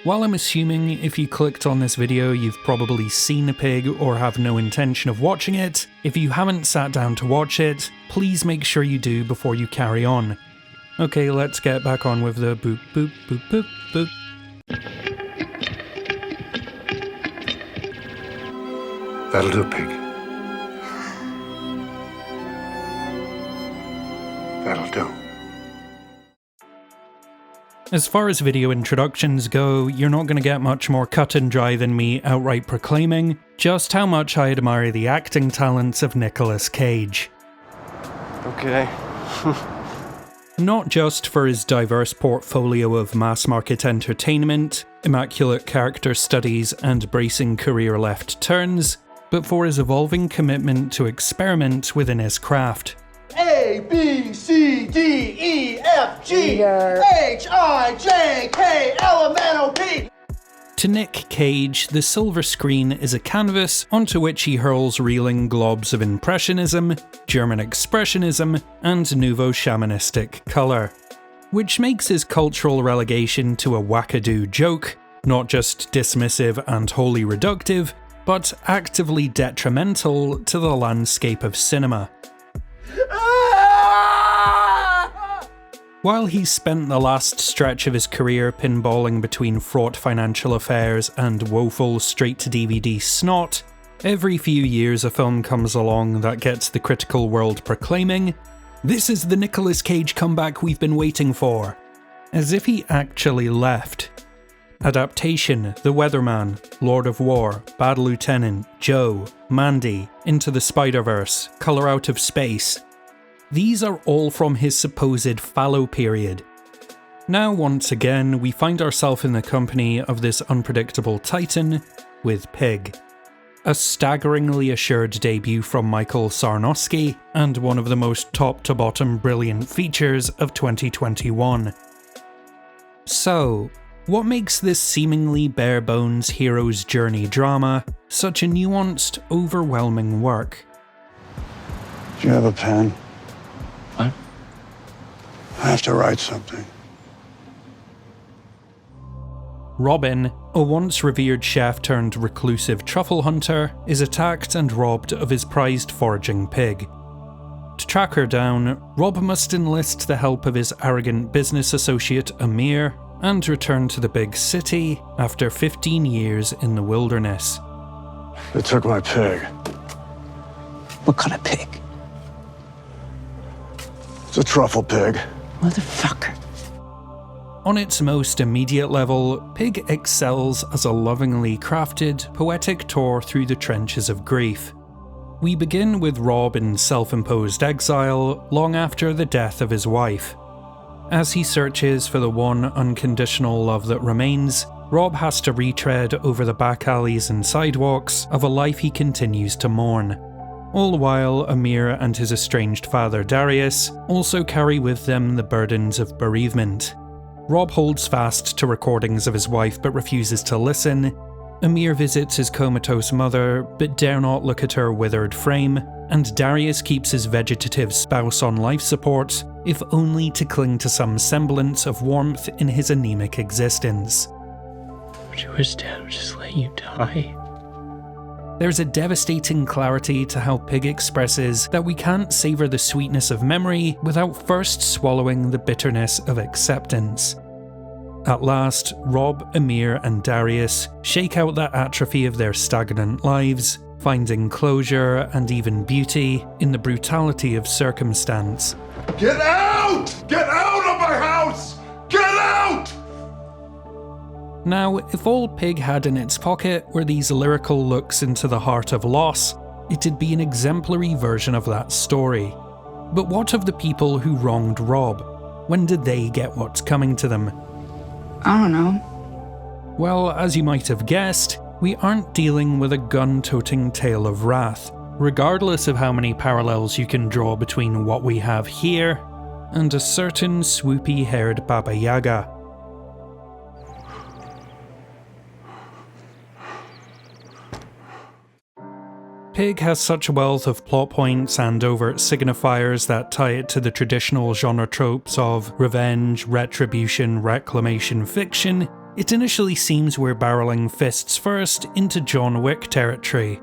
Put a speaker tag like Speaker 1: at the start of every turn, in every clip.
Speaker 1: While I'm assuming if you clicked on this video you've probably seen a pig or have no intention of watching it, if you haven't sat down to watch it, please make sure you do before you carry on. Okay, let's get back on with the boop boop boop boop boop.
Speaker 2: That'll do, pig. That'll do.
Speaker 1: As far as video introductions go, you're not going to get much more cut and dry than me outright proclaiming just how much I admire the acting talents of Nicolas Cage.
Speaker 3: Okay.
Speaker 1: Not just for his diverse portfolio of mass-market entertainment, immaculate character studies, and bracing career left turns, but for his evolving commitment to experiment within his craft.
Speaker 4: A, B, C, D, E, F, G, H, I, J, K, L, M, N, O, P.
Speaker 1: To Nick Cage, the silver screen is a canvas onto which he hurls reeling globs of Impressionism, German Expressionism, and Nouveau Shamanistic colour, which makes his cultural relegation to a wackadoo joke not just dismissive and wholly reductive, but actively detrimental to the landscape of cinema. While he's spent the last stretch of his career pinballing between fraught financial affairs and woeful straight-to-DVD snot, every few years a film comes along that gets the critical world proclaiming, "This is the Nicolas Cage comeback we've been waiting for," as if he actually left. Adaptation, The Weatherman, Lord of War, Bad Lieutenant, Joe, Mandy, Into the Spider-Verse, Color Out of Space. These are all from his supposed fallow period. Now once again, we find ourselves in the company of this unpredictable titan with Pig. A staggeringly assured debut from Michael Sarnowski, and one of the most top-to-bottom brilliant features of 2021. So, what makes this seemingly bare-bones hero's journey drama such a nuanced, overwhelming work?
Speaker 2: Do you have a pen?
Speaker 3: What?
Speaker 2: I have to write something.
Speaker 1: Robin, a once revered chef turned reclusive truffle hunter, is attacked and robbed of his prized foraging pig. To track her down, Rob must enlist the help of his arrogant business associate Amir and return to the big city after 15 years in the wilderness.
Speaker 2: They took my pig.
Speaker 5: What kind of pig?
Speaker 2: It's a truffle pig.
Speaker 5: Motherfucker.
Speaker 1: On its most immediate level, Pig excels as a lovingly crafted, poetic tour through the trenches of grief. We begin with Rob in self-imposed exile long after the death of his wife. As he searches for the one unconditional love that remains, Rob has to retread over the back alleys and sidewalks of a life he continues to mourn. All while Amir and his estranged father Darius also carry with them the burdens of bereavement. Rob holds fast to recordings of his wife but refuses to listen. Amir visits his comatose mother but dare not look at her withered frame, and Darius keeps his vegetative spouse on life support, if only to cling to some semblance of warmth in his anemic existence.
Speaker 3: Would you wish Dad would just let you die?
Speaker 1: There's a devastating clarity to how Pig expresses that we can't savour the sweetness of memory without first swallowing the bitterness of acceptance. At last, Rob, Amir and Darius shake out that atrophy of their stagnant lives, finding closure and even beauty in the brutality of circumstance.
Speaker 6: Get out! Get out of my house! Get out!
Speaker 1: Now, if all Pig had in its pocket were these lyrical looks into the heart of loss, it'd be an exemplary version of that story. But what of the people who wronged Rob? When did they get what's coming to them?
Speaker 5: I don't know.
Speaker 1: Well, as you might have guessed, we aren't dealing with a gun-toting tale of wrath, regardless of how many parallels you can draw between what we have here and a certain swoopy-haired Baba Yaga. Pig has such a wealth of plot points and overt signifiers that tie it to the traditional genre tropes of revenge, retribution, reclamation fiction, it initially seems we're barreling fists first into John Wick territory.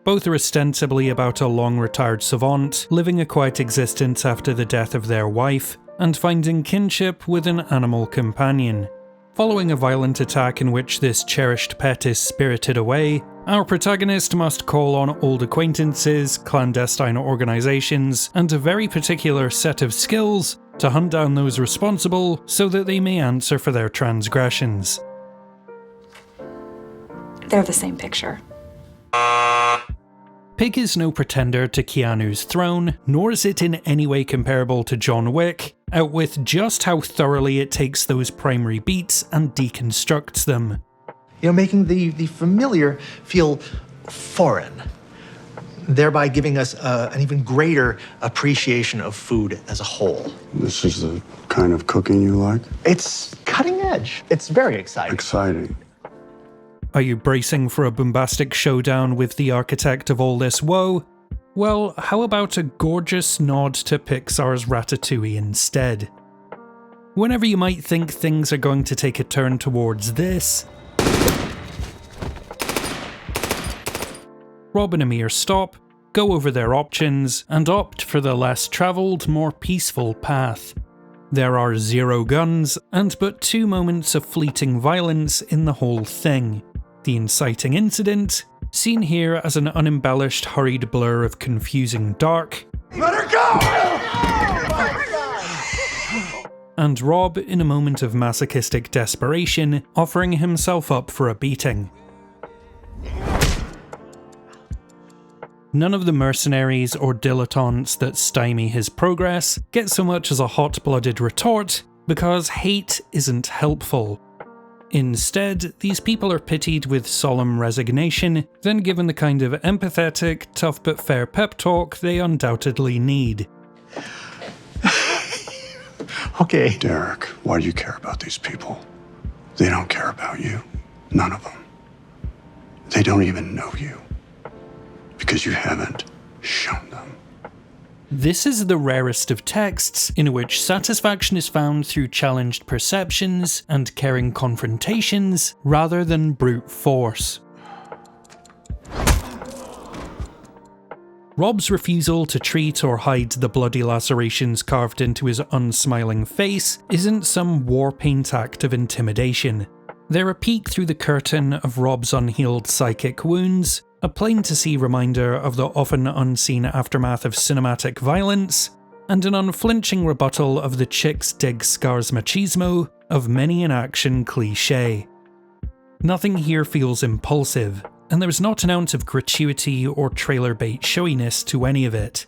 Speaker 1: Both are ostensibly about a long-retired savant living a quiet existence after the death of their wife, and finding kinship with an animal companion. Following a violent attack in which this cherished pet is spirited away, our protagonist must call on old acquaintances, clandestine organisations, and a very particular set of skills to hunt down those responsible so that they may answer for their transgressions.
Speaker 7: They're the same picture.
Speaker 1: Pig is no pretender to Keanu's throne, nor is it in any way comparable to John Wick, out with just how thoroughly it takes those primary beats and deconstructs them.
Speaker 8: You know, making the familiar feel foreign, thereby giving us an even greater appreciation of food as a whole.
Speaker 2: This is the kind of cooking you like?
Speaker 8: It's cutting edge. It's very exciting.
Speaker 2: Exciting.
Speaker 1: Are you bracing for a bombastic showdown with the architect of all this woe? Well, how about a gorgeous nod to Pixar's Ratatouille instead? Whenever you might think things are going to take a turn towards this, Rob and Amir stop, go over their options, and opt for the less travelled, more peaceful path. There are 0 guns, and but 2 moments of fleeting violence in the whole thing. The inciting incident, seen here as an unembellished hurried blur of confusing dark,
Speaker 6: Let her go!
Speaker 1: and Rob in a moment of masochistic desperation, offering himself up for a beating. None of the mercenaries or dilettantes that stymie his progress get so much as a hot-blooded retort, because hate isn't helpful. Instead, these people are pitied with solemn resignation, then given the kind of empathetic, tough but fair pep talk they undoubtedly need.
Speaker 8: Okay.
Speaker 2: Derek, why do you care about these people? They don't care about you. None of them. They don't even know you. Because you haven't shown them.
Speaker 1: This is the rarest of texts in which satisfaction is found through challenged perceptions and caring confrontations rather than brute force. Rob's refusal to treat or hide the bloody lacerations carved into his unsmiling face isn't some war paint act of intimidation. They're a peek through the curtain of Rob's unhealed psychic wounds, a plain-to-see reminder of the often unseen aftermath of cinematic violence, and an unflinching rebuttal of the chicks dig scars machismo of many an action cliché. Nothing here feels impulsive, and there's not an ounce of gratuity or trailer bait showiness to any of it.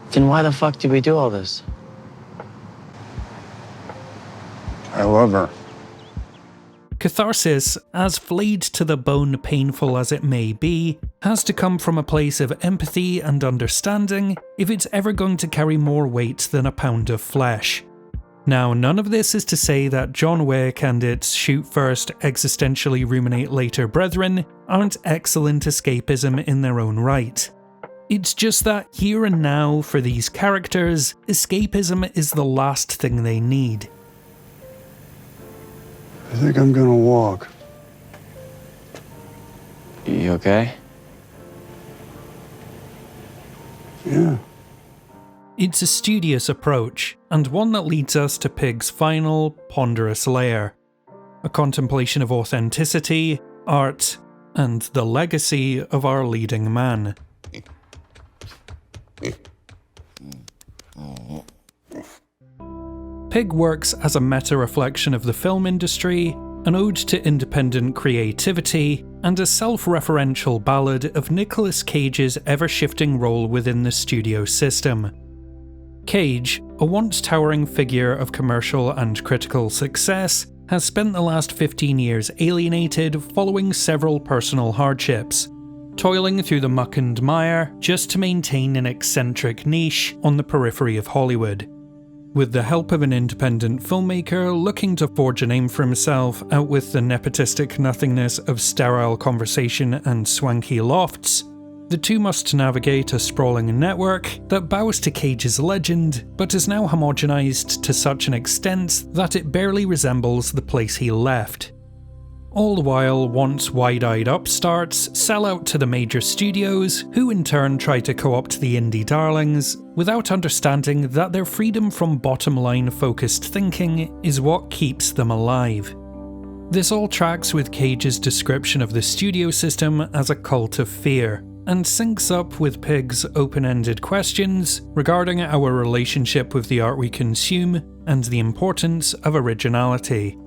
Speaker 3: Then why the fuck did we do all this?
Speaker 2: I love her.
Speaker 1: Catharsis, as flayed to the bone painful as it may be, has to come from a place of empathy and understanding if it's ever going to carry more weight than a pound of flesh. Now, none of this is to say that John Wick and its shoot first, existentially ruminate later brethren aren't excellent escapism in their own right. It's just that here and now, for these characters, escapism is the last thing they need.
Speaker 2: I think I'm gonna walk.
Speaker 3: You okay?
Speaker 2: Yeah.
Speaker 1: It's a studious approach, and one that leads us to Pig's final, ponderous layer. A contemplation of authenticity, art, and the legacy of our leading man. Pig works as a meta-reflection of the film industry, an ode to independent creativity, and a self-referential ballad of Nicolas Cage's ever-shifting role within the studio system. Cage, a once towering figure of commercial and critical success, has spent the last 15 years alienated following several personal hardships, toiling through the muck and mire just to maintain an eccentric niche on the periphery of Hollywood. With the help of an independent filmmaker looking to forge a name for himself out with the nepotistic nothingness of sterile conversation and swanky lofts, The two must navigate a sprawling network that bows to Cage's legend, but is now homogenized to such an extent that it barely resembles the place he left. All the while, once wide-eyed upstarts sell out to the major studios, who in turn try to co-opt the indie darlings, without understanding that their freedom from bottom-line focused thinking is what keeps them alive. This all tracks with Cage's description of the studio system as a cult of fear, and syncs up with Pig's open-ended questions regarding our relationship with the art we consume and the importance of originality.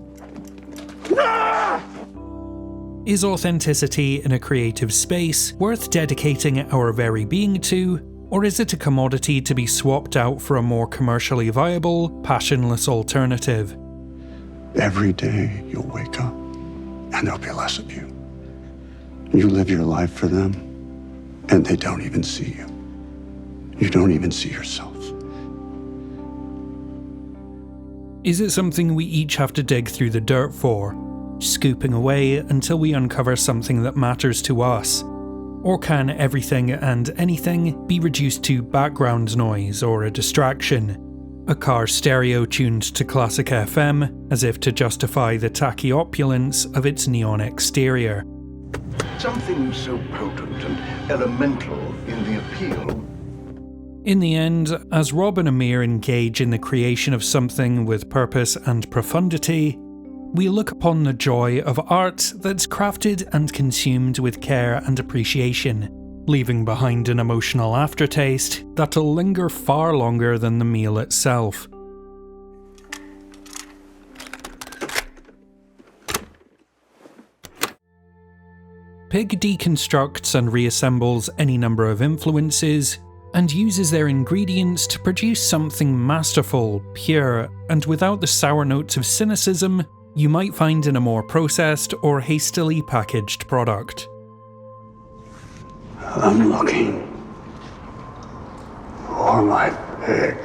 Speaker 1: Is authenticity in a creative space worth dedicating our very being to, or is it a commodity to be swapped out for a more commercially viable, passionless alternative?
Speaker 2: Every day you'll wake up and there'll be less of you. You live your life for them and they don't even see you. You don't even see yourself.
Speaker 1: Is it something we each have to dig through the dirt for, scooping away until we uncover something that matters to us? Or can everything and anything be reduced to background noise or a distraction? A car stereo tuned to classic FM, as if to justify the tacky opulence of its neon exterior.
Speaker 6: Something so potent and elemental in the appeal.
Speaker 1: In the end, as Rob and Amir engage in the creation of something with purpose and profundity, we look upon the joy of art that's crafted and consumed with care and appreciation, leaving behind an emotional aftertaste that'll linger far longer than the meal itself. Pig deconstructs and reassembles any number of influences, and uses their ingredients to produce something masterful, pure, and without the sour notes of cynicism you might find in a more processed or hastily packaged product.
Speaker 2: I'm looking for my pig.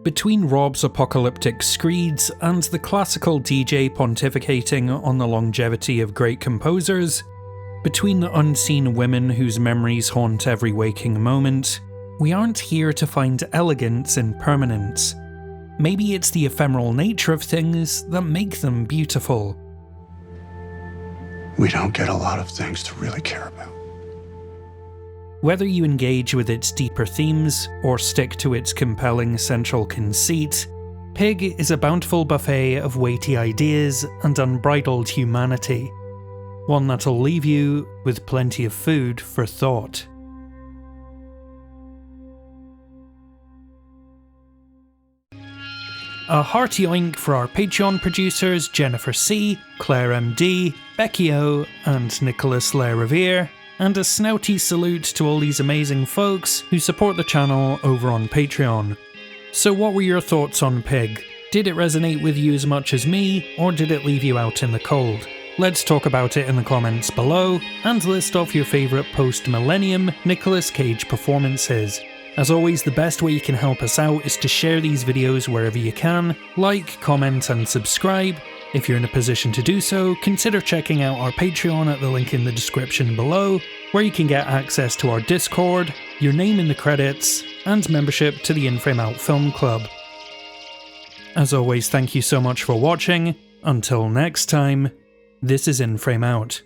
Speaker 1: Between Rob's apocalyptic screeds and the classical DJ pontificating on the longevity of great composers, between the unseen women whose memories haunt every waking moment, we aren't here to find elegance in permanence. Maybe it's the ephemeral nature of things that make them beautiful.
Speaker 2: We don't get a lot of things to really care about.
Speaker 1: Whether you engage with its deeper themes or stick to its compelling central conceit, Pig is a bountiful buffet of weighty ideas and unbridled humanity. One that'll leave you with plenty of food for thought. A hearty oink for our Patreon producers Jennifer C, Claire MD, Becky O, and Nicholas Le Revere, and a snouty salute to all these amazing folks who support the channel over on Patreon. So what were your thoughts on Pig? Did it resonate with you as much as me, or did it leave you out in the cold? Let's talk about it in the comments below, and list off your favourite post-millennium Nicolas Cage performances. As always, the best way you can help us out is to share these videos wherever you can, like, comment and subscribe. If you're in a position to do so, consider checking out our Patreon at the link in the description below, where you can get access to our Discord, your name in the credits, and membership to the In Frame Out Film Club. As always, thank you so much for watching. Until next time, this is In Frame Out.